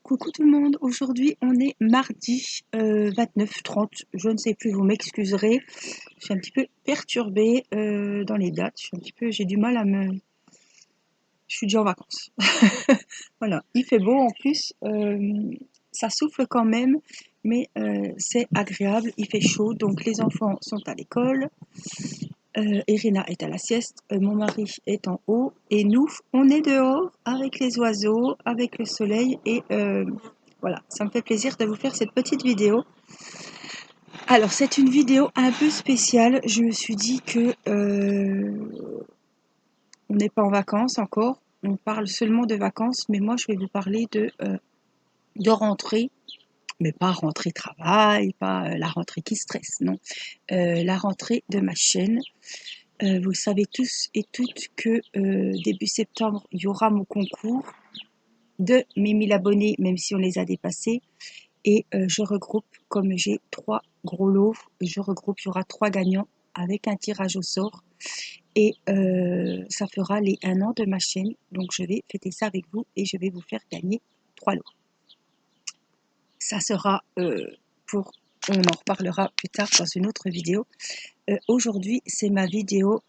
Coucou tout le monde, aujourd'hui on est mardi 29-30, je ne sais plus, vous m'excuserez, je suis un petit peu perturbée dans les dates, j'ai du mal à me... Je suis déjà en vacances. Voilà, il fait beau en plus, ça souffle quand même, mais c'est agréable, il fait chaud, donc les enfants sont à l'école, Irina est à la sieste, mon mari est en haut, et nous, on est dehors avec les oiseaux, avec le soleil, et voilà, ça me fait plaisir de vous faire cette petite vidéo. Alors, c'est une vidéo un peu spéciale, je me suis dit que on n'est pas en vacances encore, on parle seulement de vacances, mais moi je vais vous parler de rentrée, mais pas rentrée travail, pas la rentrée qui stresse, non, la rentrée de ma chaîne. Vous savez tous et toutes que début septembre, il y aura mon concours de mes 1000 abonnés, même si on les a dépassés. Et je regroupe, comme j'ai 3 gros lots, il y aura 3 gagnants avec un tirage au sort. Et ça fera les 1 an de ma chaîne. Donc je vais fêter ça avec vous et je vais vous faire gagner 3 lots. Ça sera pour... On en reparlera plus tard dans une autre vidéo. Aujourd'hui, c'est ma vidéo...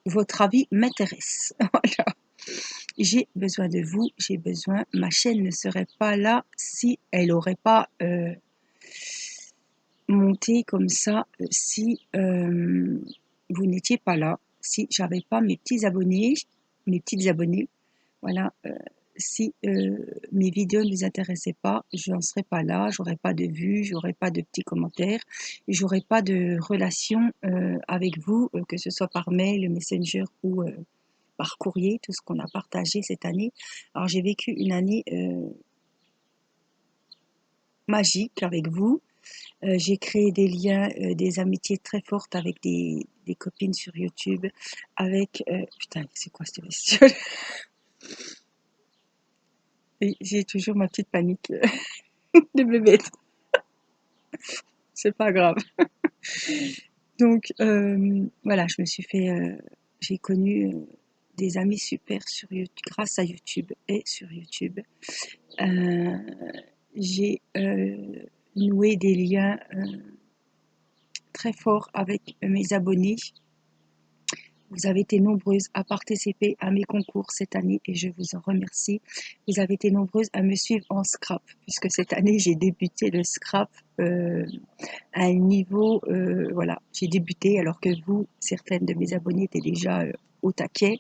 votre avis m'intéresse. Voilà. J'ai besoin de vous, ma chaîne ne serait pas là si elle n'aurait pas monté comme ça, si vous n'étiez pas là, si j'avais pas mes petits abonnés, mes petites abonnées, voilà, si mes vidéos ne vous intéressaient pas, je n'en serais pas là, j'aurais pas de vues, j'aurais pas de petits commentaires, j'aurais pas de relation avec vous, que ce soit par mail, Messenger ou par courrier, tout ce qu'on a partagé cette année. Alors j'ai vécu une année magique avec vous. J'ai créé des liens, des amitiés très fortes avec des copines sur YouTube, avec... putain, c'est quoi cette bestiole? J'ai toujours ma petite panique de bébé. C'est pas grave. Donc voilà, je me suis fait... j'ai connu des amis super sur YouTube, grâce à YouTube et sur YouTube. J'ai noué des liens très forts avec mes abonnés. Vous avez été nombreuses à participer à mes concours cette année et je vous en remercie. Vous avez été nombreuses à me suivre en scrap, puisque cette année j'ai débuté le scrap à un niveau, voilà, j'ai débuté alors que vous, certaines de mes abonnées étaient déjà au taquet.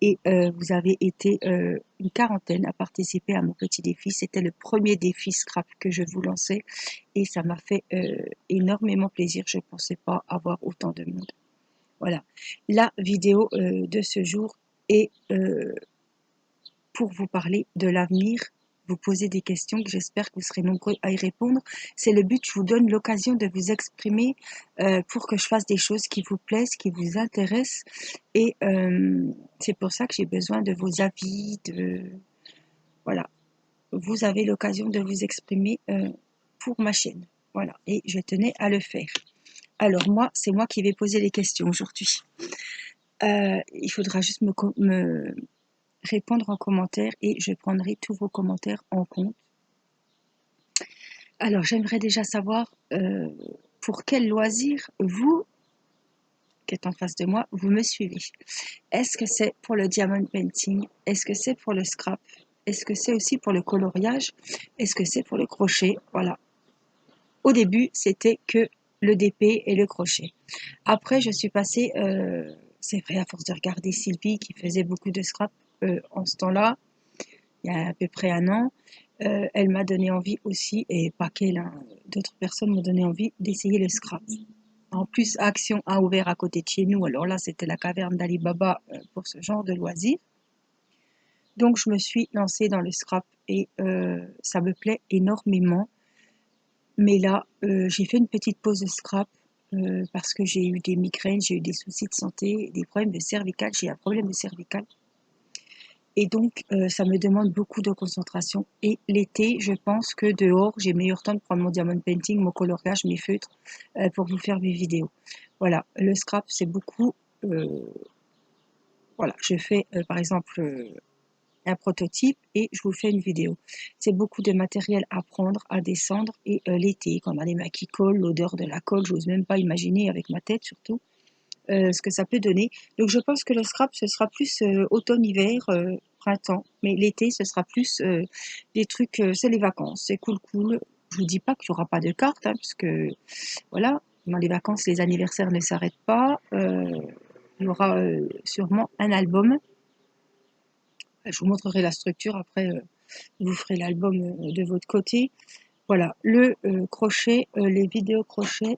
Et vous avez été une quarantaine à participer à mon petit défi. C'était le premier défi scrap que je vous lançais et ça m'a fait énormément plaisir. Je ne pensais pas avoir autant de monde. Voilà, la vidéo de ce jour est pour vous parler de l'avenir, vous poser des questions que j'espère que vous serez nombreux à y répondre. C'est le but, je vous donne l'occasion de vous exprimer pour que je fasse des choses qui vous plaisent, qui vous intéressent. Et c'est pour ça que j'ai besoin de vos avis, voilà. Vous avez l'occasion de vous exprimer pour ma chaîne. Voilà, et je tenais à le faire. Alors moi, c'est moi qui vais poser les questions aujourd'hui. Il faudra juste me répondre en commentaire et je prendrai tous vos commentaires en compte. Alors, j'aimerais déjà savoir pour quel loisir vous, qui êtes en face de moi, vous me suivez. Est-ce que c'est pour le diamond painting? Est-ce que c'est pour le scrap? Est-ce que c'est aussi pour le coloriage? Est-ce que c'est pour le crochet? Voilà. Au début, c'était que le DP et le crochet. Après, je suis passée, c'est vrai, à force de regarder Sylvie qui faisait beaucoup de scrap en ce temps-là, il y a à peu près 1 an, elle m'a donné envie aussi, et pas qu'elle, hein, d'autres personnes m'ont donné envie d'essayer le scrap. En plus, Action a ouvert à côté de chez nous, alors là c'était la caverne d'Ali Baba pour ce genre de loisirs. Donc je me suis lancée dans le scrap et ça me plaît énormément. Mais là, j'ai fait une petite pause de scrap parce que j'ai eu des migraines, j'ai eu des soucis de santé, des problèmes de cervical, j'ai un problème de cervical. Et donc, ça me demande beaucoup de concentration. Et l'été, je pense que dehors, j'ai meilleur temps de prendre mon diamond painting, mon coloriage, mes feutres, pour vous faire mes vidéos. Voilà, le scrap, c'est beaucoup... voilà, je fais, par exemple, un prototype et je vous fais une vidéo. C'est beaucoup de matériel à prendre, à descendre et l'été, quand on a les mains qui collent, l'odeur de la colle, j'ose même pas imaginer avec ma tête surtout ce que ça peut donner. Donc je pense que le scrap, ce sera plus automne-hiver, printemps, mais l'été, ce sera plus des trucs, c'est les vacances, c'est cool cool. Je vous dis pas qu'il y aura pas de cartes, hein, parce que voilà, dans les vacances, les anniversaires ne s'arrêtent pas. Il y aura sûrement un album. Je vous montrerai la structure, après vous ferez l'album de votre côté. Voilà, le crochet, les vidéos crochet,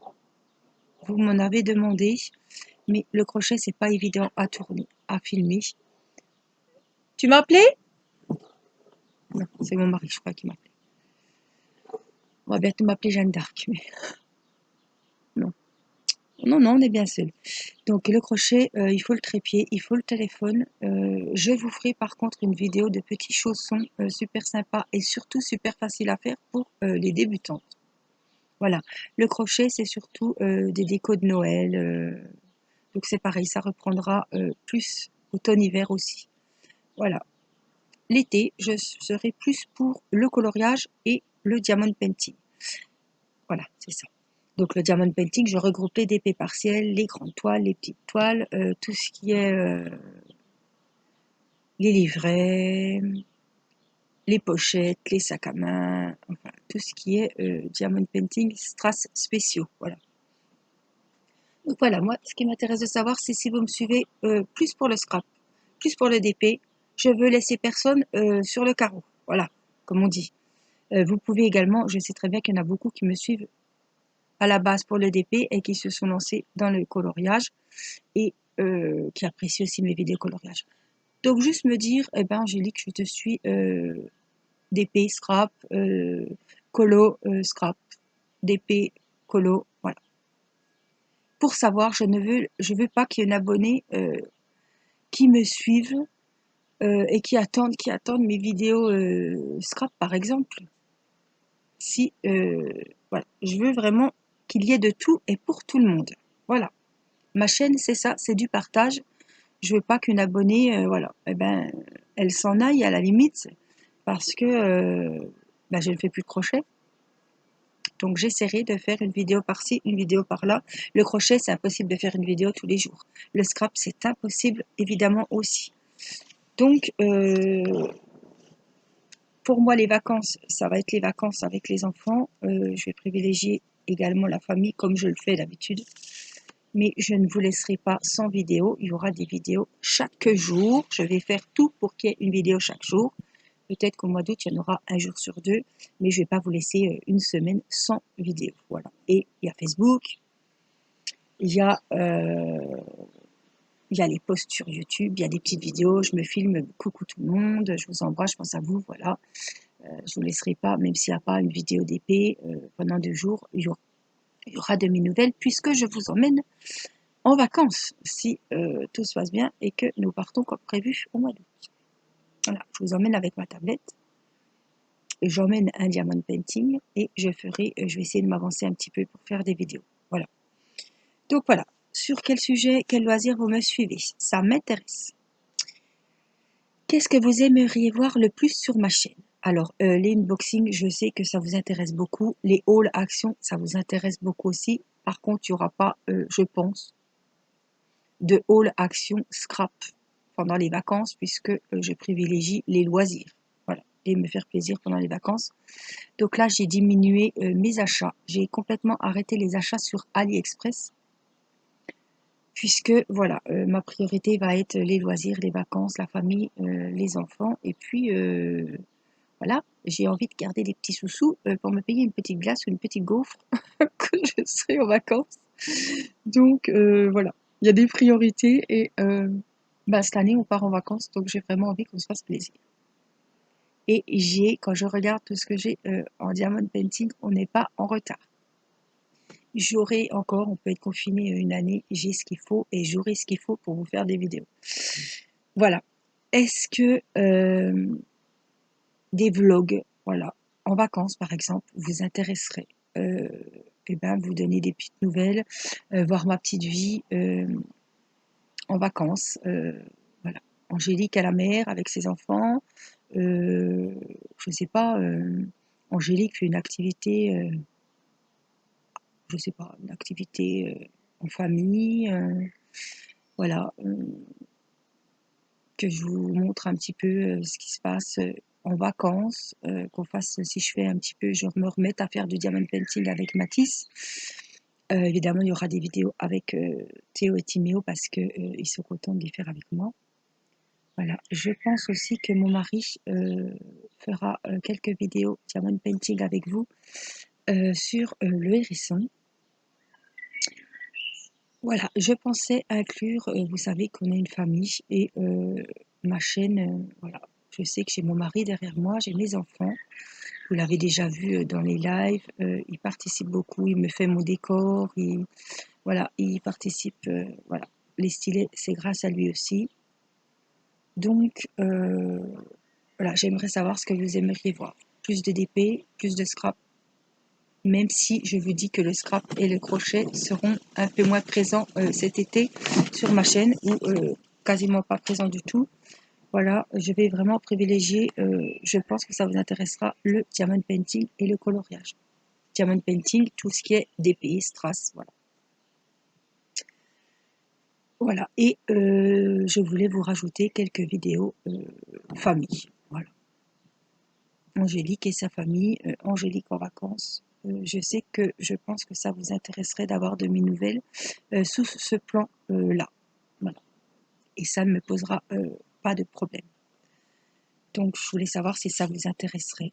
vous m'en avez demandé, mais le crochet, c'est pas évident à tourner, à filmer. Tu m'as appelé? Non, c'est mon mari, je crois, qui m'a appelé. On va bientôt m'appeler Jeanne d'Arc, mais non. Non, non, on est bien seul. Donc le crochet, il faut le trépied, il faut le téléphone. Je vous ferai par contre une vidéo de petits chaussons super sympa et surtout super facile à faire pour les débutants. Voilà, le crochet c'est surtout des décos de Noël. Donc c'est pareil, ça reprendra plus automne-hiver aussi. Voilà. L'été, je serai plus pour le coloriage et le diamond painting. Voilà, c'est ça. Donc le diamond painting, je regroupe les DP partiels, les grandes toiles, les petites toiles, tout ce qui est les livrets, les pochettes, les sacs à main, enfin tout ce qui est diamond painting, strass spéciaux. Voilà. Donc voilà, moi ce qui m'intéresse de savoir, c'est si vous me suivez plus pour le scrap, plus pour le DP. Je veux laisser personne sur le carreau. Voilà, comme on dit. Vous pouvez également, je sais très bien qu'il y en a beaucoup qui me suivent à la base pour le DP et qui se sont lancés dans le coloriage et qui apprécient aussi mes vidéos coloriage. Donc juste me dire, eh ben Angélique, je te suis DP, scrap, colo, scrap, DP, colo, voilà. Pour savoir, je veux pas qu'il y ait un abonné qui me suive et qui attendent mes vidéos scrap par exemple. Si voilà, je veux vraiment qu'il y ait de tout et pour tout le monde. Voilà. Ma chaîne, c'est ça, c'est du partage. Je veux pas qu'une abonnée, voilà, eh ben, elle s'en aille à la limite parce que ben, je ne fais plus de crochet. Donc j'essaierai de faire une vidéo par-ci, une vidéo par-là. Le crochet, c'est impossible de faire une vidéo tous les jours. Le scrap, c'est impossible, évidemment aussi. Donc, pour moi, les vacances, ça va être les vacances avec les enfants. Je vais privilégier également la famille comme je le fais d'habitude. Mais je ne vous laisserai pas sans vidéo. Il y aura des vidéos chaque jour. Je vais faire tout pour qu'il y ait une vidéo chaque jour. Peut-être qu'au mois d'août, il y en aura un jour sur deux. Mais je ne vais pas vous laisser une semaine sans vidéo. Voilà. Et il y a Facebook. Il y a, il y a les posts sur YouTube. Il y a des petites vidéos. Je me filme. Coucou tout le monde. Je vous embrasse. Je pense à vous. Voilà. Je vous laisserai pas, même s'il n'y a pas une vidéo d'épée pendant 2 jours, il y aura de mes nouvelles puisque je vous emmène en vacances si tout se passe bien et que nous partons comme prévu au mois d'août. Voilà, je vous emmène avec ma tablette, j'emmène un diamond painting et je vais essayer de m'avancer un petit peu pour faire des vidéos. Voilà. Donc voilà, sur quel sujet, quel loisir vous me suivez? Ça m'intéresse. Qu'est-ce que vous aimeriez voir le plus sur ma chaîne? Alors, les unboxings, je sais que ça vous intéresse beaucoup. Les hauls actions, ça vous intéresse beaucoup aussi. Par contre, il n'y aura pas, je pense, de haul action scrap pendant les vacances puisque je privilégie les loisirs. Voilà, et me faire plaisir pendant les vacances. Donc là, j'ai diminué mes achats. J'ai complètement arrêté les achats sur AliExpress puisque voilà, ma priorité va être les loisirs, les vacances, la famille, les enfants. Et puis voilà, j'ai envie de garder des petits sous-sous pour me payer une petite glace ou une petite gaufre quand je serai en vacances. Donc voilà, il y a des priorités et bah, cette année on part en vacances, donc j'ai vraiment envie qu'on se fasse plaisir. Et quand je regarde tout ce que j'ai en diamond painting, on n'est pas en retard. J'aurai encore, on peut être confiné une année, j'ai ce qu'il faut et j'aurai ce qu'il faut pour vous faire des vidéos. Voilà. Est-ce que des vlogs, voilà, en vacances par exemple, vous intéresseraient? Et ben, vous donner des petites nouvelles, voir ma petite vie en vacances, voilà. Angélique à la mer avec ses enfants. Je sais pas, Angélique fait une activité, je sais pas, une activité en famille, voilà, que je vous montre un petit peu ce qui se passe en vacances, qu'on fasse, si je fais un petit peu, je me remette à faire du diamond painting avec Matisse. Évidemment, il y aura des vidéos avec Théo et Timéo parce que ils sont contents de les faire avec moi. Voilà, je pense aussi que mon mari fera quelques vidéos diamond painting avec vous sur le hérisson. Voilà, je pensais inclure, vous savez qu'on a une famille et ma chaîne, voilà, je sais que j'ai mon mari derrière moi, j'ai mes enfants. Vous l'avez déjà vu dans les lives, il participe beaucoup, il me fait mon décor, voilà, il participe, voilà. Les stylets, c'est grâce à lui aussi. Donc, voilà, j'aimerais savoir ce que vous aimeriez voir. Plus de DP, plus de scrap, même si je vous dis que le scrap et le crochet seront un peu moins présents cet été sur ma chaîne, ou quasiment pas présents du tout. Voilà, je vais vraiment privilégier, je pense que ça vous intéressera, le diamond painting et le coloriage. Diamond painting, tout ce qui est DP, strass, voilà. Voilà, et je voulais vous rajouter quelques vidéos famille, voilà. Angélique et sa famille, Angélique en vacances. Je pense que ça vous intéresserait d'avoir de mes nouvelles sous ce plan-là. Voilà. Et ça ne me posera pas de problème. Donc, je voulais savoir si ça vous intéresserait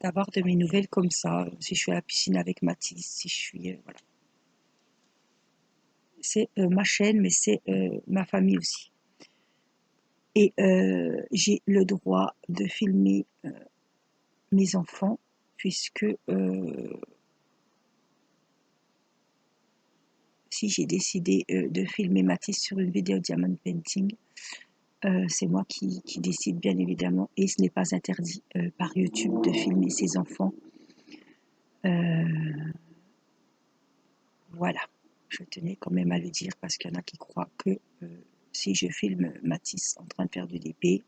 d'avoir de mes nouvelles comme ça, si je suis à la piscine avec Mathis, si je suis... voilà. C'est ma chaîne, mais c'est ma famille aussi. Et j'ai le droit de filmer mes enfants, puisque si j'ai décidé de filmer Mathis sur une vidéo diamond painting, c'est moi qui décide bien évidemment, et ce n'est pas interdit par YouTube de filmer ses enfants. Voilà, je tenais quand même à le dire parce qu'il y en a qui croient que si je filme Mathis en train de faire du DP,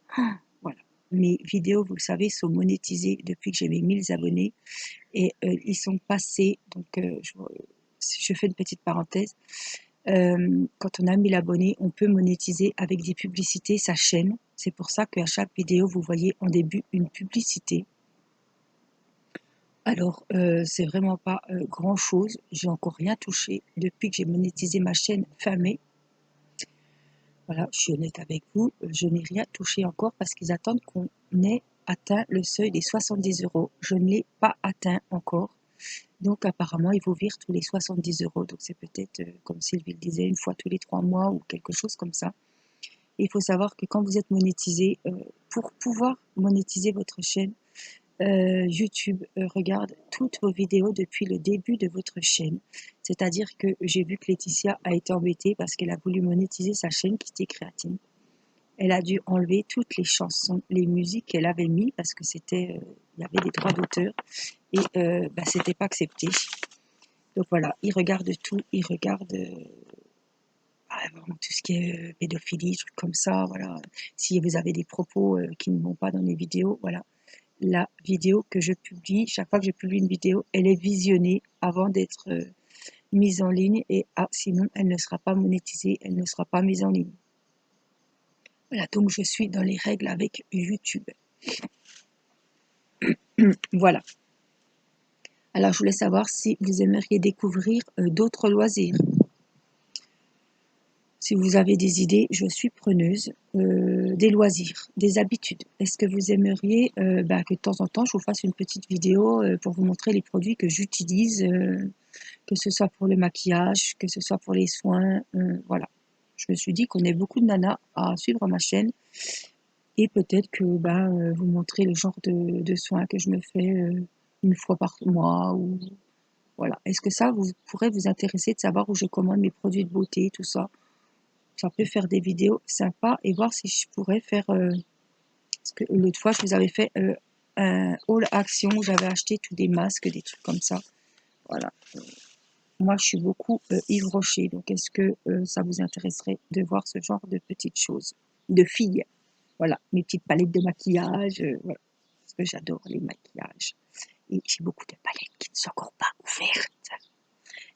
voilà. Mes vidéos, vous le savez, sont monétisées depuis que j'ai mes 1000 abonnés, et ils sont passés, donc je fais une petite parenthèse, quand on a 1000 abonnés, on peut monétiser avec des publicités sa chaîne. C'est pour ça qu'à chaque vidéo, vous voyez en début une publicité. Alors, c'est vraiment pas grand chose. J'ai encore rien touché depuis que j'ai monétisé ma chaîne fin mai. Voilà, je suis honnête avec vous, je n'ai rien touché encore parce qu'ils attendent qu'on ait atteint le seuil des 70 €. Je ne l'ai pas atteint encore. Donc apparemment, ils vous virent tous les 70 €. Donc c'est peut-être, comme Sylvie le disait, une fois tous les 3 mois ou quelque chose comme ça. Et il faut savoir que quand vous êtes monétisé, pour pouvoir monétiser votre chaîne, YouTube regarde toutes vos vidéos depuis le début de votre chaîne. C'est-à-dire que j'ai vu que Laetitia a été embêtée parce qu'elle a voulu monétiser sa chaîne qui était créative. Elle a dû enlever toutes les chansons, les musiques qu'elle avait mis parce que c'était, il y avait des droits d'auteur, et c'était pas accepté. Donc voilà, ils regardent tout, ils regardent tout ce qui est pédophilie, trucs comme ça, voilà. Si vous avez des propos qui ne vont pas dans les vidéos, voilà. La vidéo que je publie, chaque fois que je publie une vidéo, elle est visionnée avant d'être mise en ligne, et sinon elle ne sera pas monétisée, elle ne sera pas mise en ligne. Voilà, donc je suis dans les règles avec YouTube. Voilà. Alors je voulais savoir si vous aimeriez découvrir d'autres loisirs. Si vous avez des idées, je suis preneuse. Des loisirs, des habitudes. Est-ce que vous aimeriez que de temps en temps, je vous fasse une petite vidéo pour vous montrer les produits que j'utilise, que ce soit pour le maquillage, que ce soit pour les soins, voilà. Je me suis dit qu'on est beaucoup de nanas à suivre ma chaîne, et peut-être que vous montrer le genre de soins que je me fais une fois par mois, ou voilà. Est-ce que ça vous pourrait vous intéresser de savoir où je commande mes produits de beauté, tout ça? Ça peut faire des vidéos sympas, et voir si je pourrais faire, parce que l'autre fois je vous avais fait un haul action où j'avais acheté tous des masques, des trucs comme ça. Voilà. moi je suis beaucoup Yves Rocher, donc est-ce que ça vous intéresserait de voir ce genre de petites choses, de filles? Voilà, mes petites palettes de maquillage, voilà, parce que j'adore les maquillages. Et j'ai beaucoup de palettes qui ne sont encore pas ouvertes.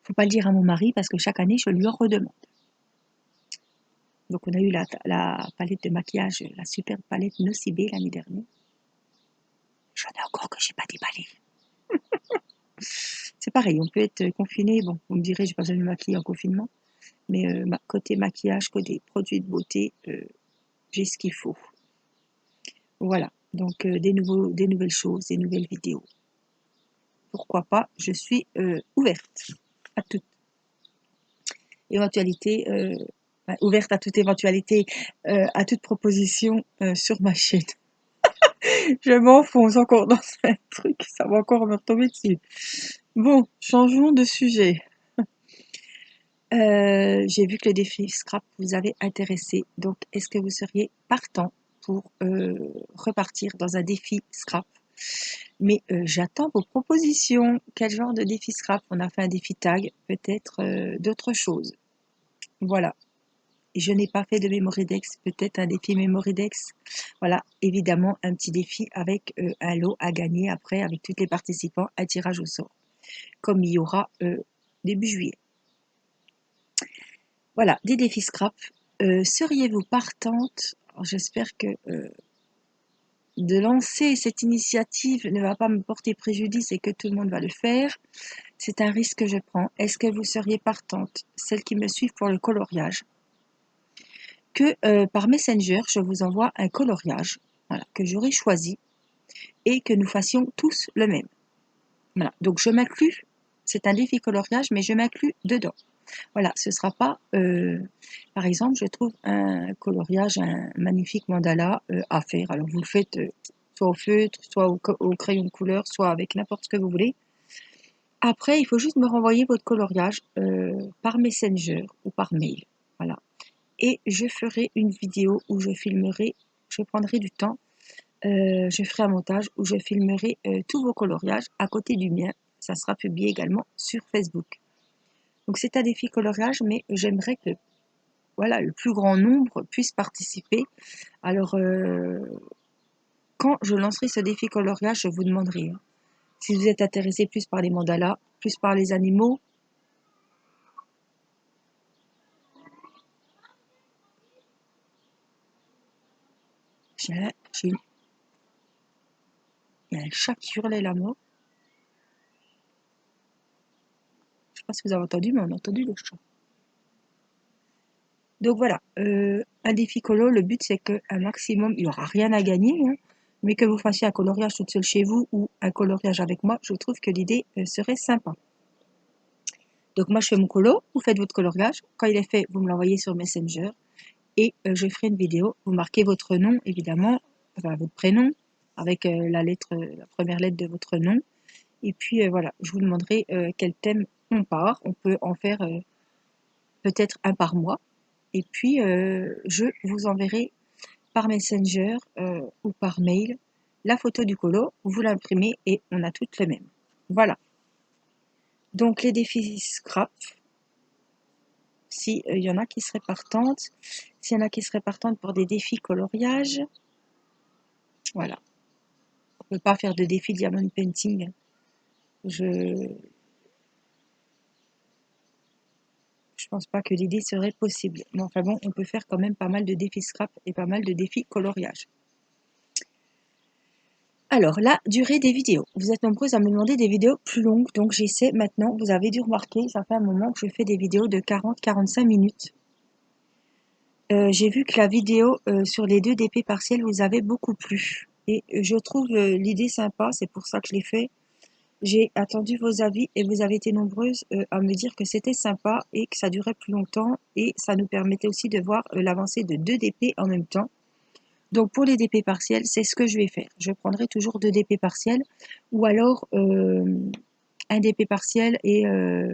Faut pas le dire à mon mari parce que chaque année je lui en redemande. Donc on a eu la palette de maquillage, la superbe palette Nocibé l'année dernière. J'en ai encore que j'ai pas déballé. C'est pareil, on peut être confiné. Bon, vous me direz, j'ai pas besoin de me maquiller en confinement. Mais côté maquillage, côté produits de beauté, j'ai ce qu'il faut. Voilà, donc des nouvelles choses, des nouvelles vidéos. Pourquoi pas, je suis ouverte à toute éventualité, ouverte à toute éventualité, à toute proposition sur ma chaîne. Je m'enfonce encore dans un truc, ça va encore me retomber dessus. Bon, changeons de sujet. J'ai vu que le défi scrap vous avait intéressé, donc est-ce que vous seriez partant pour repartir dans un défi scrap? Mais j'attends vos propositions. Quel genre de défi scrap? On a fait un défi tag, peut-être d'autres choses. Voilà. Je n'ai pas fait de Mémoridex, peut-être un défi Mémoridex. Voilà, évidemment, un petit défi avec un lot à gagner après avec tous les participants, un tirage au sort, comme il y aura début juillet. Voilà, des défis scrap. Seriez-vous partante? J'espère que de lancer cette initiative ne va pas me porter préjudice et que tout le monde va le faire. C'est un risque que je prends. Est-ce que vous seriez partante, celles qui me suivent pour le coloriage, que par Messenger, je vous envoie un coloriage, voilà, que j'aurai choisi et que nous fassions tous le même. Voilà, donc je m'inclus, c'est un défi coloriage, mais je m'inclus dedans. Voilà, ce ne sera pas, par exemple, je trouve un coloriage, un magnifique mandala à faire. Alors vous le faites soit au feutre, soit au crayon de couleur, soit avec n'importe ce que vous voulez. Après, il faut juste me renvoyer votre coloriage par Messenger ou par mail. Voilà. Et je ferai une vidéo où je filmerai, je prendrai du temps, je ferai un montage où je filmerai tous vos coloriages à côté du mien. Ça sera publié également sur Facebook. Donc c'est un défi coloriage, mais j'aimerais que voilà, le plus grand nombre puisse participer. Alors, quand je lancerai ce défi coloriage, je vous demanderai si vous êtes intéressé plus par les mandalas, plus par les animaux. Il y a un chat qui hurlait la mort. Je ne sais pas si vous avez entendu, mais on a entendu le chat. Donc voilà, un défi colo, le but c'est qu'un maximum, il n'y aura rien à gagner, hein, mais que vous fassiez un coloriage toute seule chez vous ou un coloriage avec moi, je trouve que l'idée serait sympa. Donc moi je fais mon colo, vous faites votre coloriage, quand il est fait, vous me l'envoyez sur Messenger et je ferai une vidéo, vous marquez votre nom évidemment, enfin votre prénom, avec la première lettre de votre nom, et puis voilà, je vous demanderai quel thème on part, on peut en faire peut-être un par mois, et puis je vous enverrai par Messenger ou par mail la photo du colo, vous l'imprimez et on a toutes les mêmes. Voilà. Donc les défis scrap, s'il y en a qui seraient partantes, s'il y en a qui seraient partantes pour des défis coloriage, voilà. On ne peut pas faire de défi diamond painting. Je pense pas que l'idée serait possible. Mais enfin bon, on peut faire quand même pas mal de défis scrap et pas mal de défis coloriage. Alors, la durée des vidéos. Vous êtes nombreuses à me demander des vidéos plus longues, donc j'essaie maintenant. Vous avez dû remarquer, ça fait un moment que je fais des vidéos de 40-45 minutes. J'ai vu que la vidéo sur les 2 DP partiels vous avait beaucoup plu. Et je trouve l'idée sympa, c'est pour ça que je l'ai fait. J'ai attendu vos avis et vous avez été nombreuses à me dire que c'était sympa et que ça durait plus longtemps. Et ça nous permettait aussi de voir l'avancée de 2 DP en même temps. Donc pour les DP partiels, c'est ce que je vais faire. Je prendrai toujours 2 DP partiels ou alors un DP partiel et un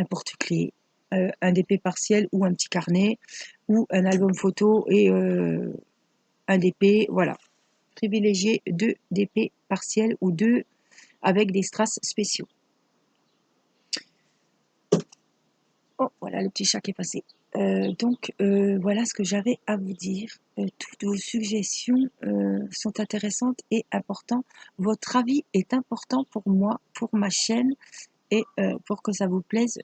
porte-clés, un DP partiel ou un petit carnet ou un album photo et un DP, voilà. Privilégier 2 DP partiels ou 2 avec des strass spéciaux. Oh, voilà le petit chat qui est passé. Voilà ce que j'avais à vous dire. Toutes vos suggestions sont intéressantes et importantes. Votre avis est important pour moi, pour ma chaîne et pour que ça vous plaise,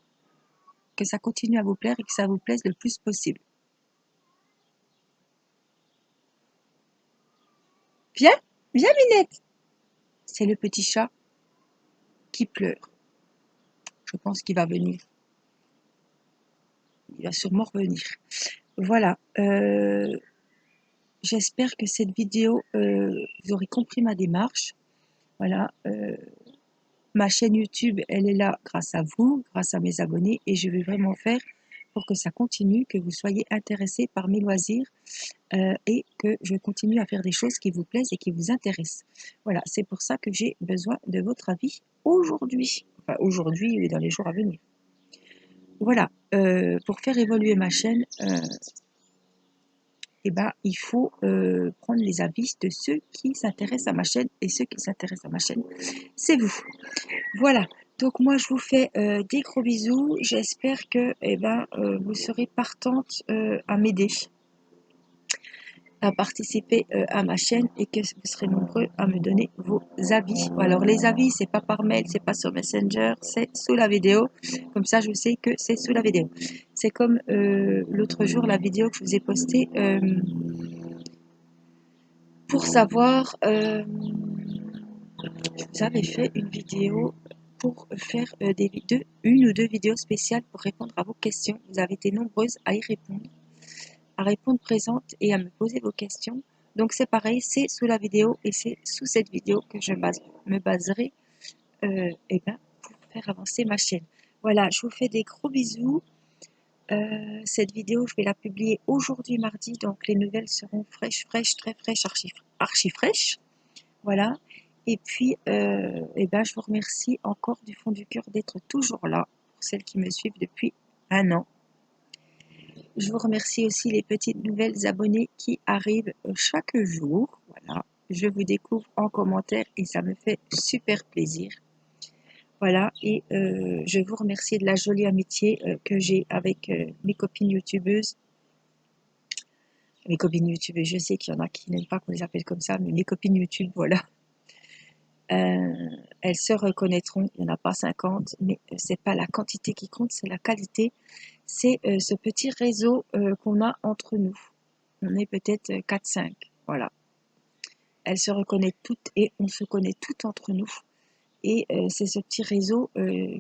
que ça continue à vous plaire et que ça vous plaise le plus possible. Viens, viens Minette. C'est le petit chat qui pleure. Je pense qu'il va venir. Il va sûrement revenir. Voilà. J'espère que cette vidéo, vous aurez compris ma démarche. Voilà. Ma chaîne YouTube, elle est là grâce à vous, grâce à mes abonnés, et je vais vraiment faire pour que ça continue, que vous soyez intéressés par mes loisirs et que je continue à faire des choses qui vous plaisent et qui vous intéressent. Voilà, c'est pour ça que j'ai besoin de votre avis aujourd'hui, enfin aujourd'hui et dans les jours à venir. Voilà, pour faire évoluer ma chaîne, eh ben, il faut prendre les avis de ceux qui s'intéressent à ma chaîne, et ceux qui s'intéressent à ma chaîne, c'est vous. Voilà, donc moi je vous fais des gros bisous. J'espère que vous serez partante à m'aider, à participer à ma chaîne et que vous serez nombreux à me donner vos avis. Alors les avis, c'est pas par mail, c'est pas sur Messenger, c'est sous la vidéo. Comme ça, je sais que c'est sous la vidéo. C'est comme l'autre jour, la vidéo que je vous ai postée pour savoir... je vous avais fait une vidéo pour faire une ou deux vidéos spéciales pour répondre à vos questions. Vous avez été nombreuses à y répondre présente et à me poser vos questions. Donc c'est pareil, c'est sous la vidéo et c'est sous cette vidéo que je me baserai pour faire avancer ma chaîne. Voilà, je vous fais des gros bisous. Cette vidéo, je vais la publier aujourd'hui mardi, donc les nouvelles seront fraîches, très fraîches, archi fraîches. Voilà. Et puis, je vous remercie encore du fond du cœur d'être toujours là, pour celles qui me suivent depuis un an. Je vous remercie aussi les petites nouvelles abonnées qui arrivent chaque jour. Voilà. Je vous découvre en commentaire et ça me fait super plaisir. Voilà, et je vous remercie de la jolie amitié que j'ai avec mes copines youtubeuses. Mes copines youtubeuses, je sais qu'il y en a qui n'aiment pas qu'on les appelle comme ça, mais mes copines YouTube, voilà. Elles se reconnaîtront, il n'y en a pas 50, mais c'est pas la quantité qui compte, c'est la qualité. C'est ce petit réseau qu'on a entre nous. On est peut-être 4-5, voilà. Elles se reconnaissent toutes et on se connaît toutes entre nous. Et c'est ce petit réseau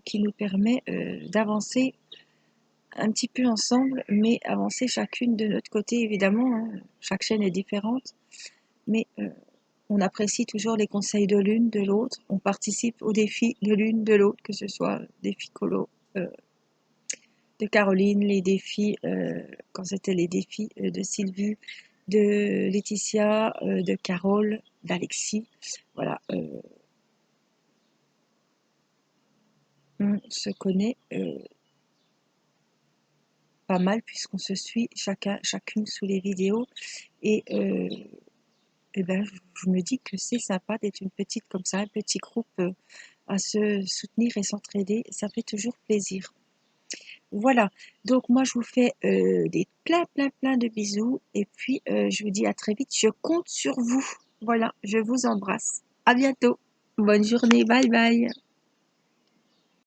qui nous permet d'avancer un petit peu ensemble, mais avancer chacune de notre côté, évidemment. Hein. Chaque chaîne est différente, mais on apprécie toujours les conseils de l'une, de l'autre. On participe aux défis de l'une, de l'autre, que ce soit défis colo de Caroline, les défis, quand c'était les défis de Sylvie, de Laetitia, de Carole, d'Alexis. Voilà, on se connaît pas mal puisqu'on se suit chacune sous les vidéos et je me dis que c'est sympa d'être une petite comme ça, un petit groupe à se soutenir et s'entraider, ça fait toujours plaisir. Voilà, donc moi je vous fais des plein de bisous et puis je vous dis à très vite, je compte sur vous. Voilà, je vous embrasse. À bientôt. Bonne journée, bye bye.